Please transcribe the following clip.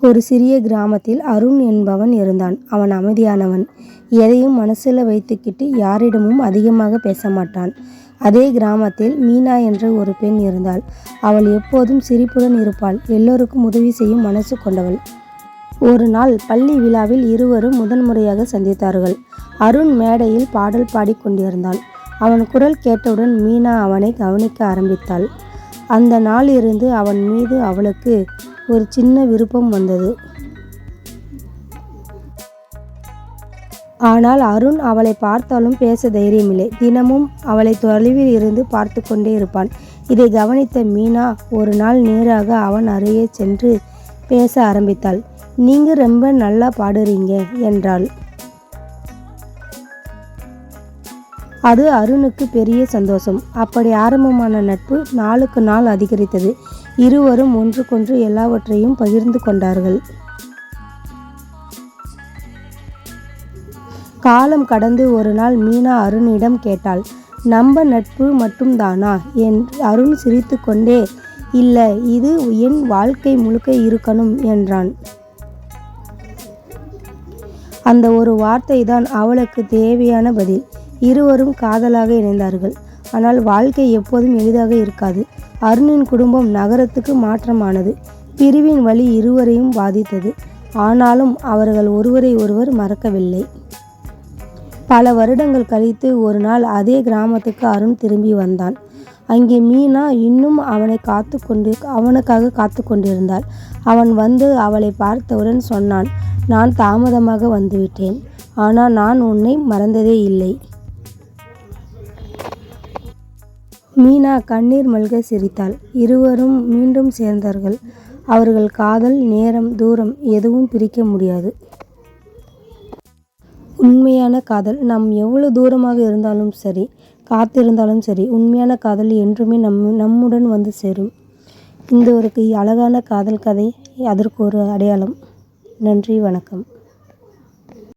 ஒரு சிறிய கிராமத்தில் அருண் என்பவன் இருந்தான். அவன் அமைதியானவன். எதையும் மனசுல வைத்துக்கிட்டு யாரிடமும் அதிகமாக பேச மாட்டான். அதே கிராமத்தில் மீனா என்ற ஒரு பெண் இருந்தாள். அவள் எப்போதும் சிரிப்புடன் இருப்பாள். எல்லோருக்கும் உதவி செய்யும் மனசு கொண்டவள். ஒரு நாள் பள்ளி விழாவில் இருவரும் முதன்முறையாக சந்தித்தார்கள். அருண் மேடையில் பாடல் பாடிக்கொண்டிருந்தான். அவன் குரல் கேட்டவுடன் மீனா அவனை கவனிக்க ஆரம்பித்தாள். அந்த நாளிலிருந்து அவன் மீது அவளுக்கு ஒரு சின்ன விருப்பம் வந்தது. ஆனால் அருண் அவளை பார்த்தாலும் பேச தைரியமில்லை. தினமும் அவளை தொலைவில் இருந்து பார்த்து கொண்டே இருப்பான். இதை கவனித்த மீனா ஒரு நாள் நேராக அவன் அருகே சென்று பேச ஆரம்பித்தாள். "நீங்க ரொம்ப நல்லா பாடுறீங்க" என்றாள். அது அருணுக்கு பெரிய சந்தோஷம். அப்படி ஆரம்பமான நட்பு நாளுக்கு நாள் அதிகரித்தது. இருவரும் ஒன்றுக்கொன்று எல்லாவற்றையும் பகிர்ந்து கொண்டார்கள். காலம் கடந்து ஒரு நாள் மீனா அருணிடம் கேட்டாள், "நம்ம நட்பு மட்டும்தானா?" அருண் சிரித்து கொண்டே, "இல்லை, இது என் வாழ்க்கை முழுக்க இருக்கணும்" என்றான். அந்த ஒரு வார்த்தை தான் அவளுக்கு தேவையான பதில். இருவரும் காதலாக இணைந்தார்கள். ஆனால் வாழ்க்கை எப்போதும் எளிதாக இருக்காது. அருணின் குடும்பம் நகரத்துக்கு மாற்றமானது. பிரிவின் வலி இருவரையும் பாதித்தது. ஆனாலும் அவர்கள் ஒருவரை ஒருவர் மறக்கவில்லை. பல வருடங்கள் கழித்து ஒரு நாள் அதே கிராமத்துக்கு அருண் திரும்பி வந்தான். அங்கே மீனா இன்னும் அவனுக்காக காத்து கொண்டிருந்தாள். அவன் வந்து அவளை பார்த்தவுடன் சொன்னான், "நான் தாமதமாக வந்துவிட்டேன். ஆனால் நான் உன்னை மறந்ததே இல்லை." மீனா கண்ணீர் மல்க சிரித்தாள். இருவரும் மீண்டும் சேர்ந்தார்கள். அவர்கள் காதல், நேரம், தூரம் எதுவும் பிரிக்க முடியாது. உண்மையான காதல் நாம் எவ்வளவு தூரமாக இருந்தாலும் சரி, காத்திருந்தாலும் சரி, உண்மையான காதல் என்றுமே நம்முடன் வந்து சேரும். இந்த ஒரு அழகான காதல் கதை அதற்கு ஒரு அடையாளம். நன்றி, வணக்கம்.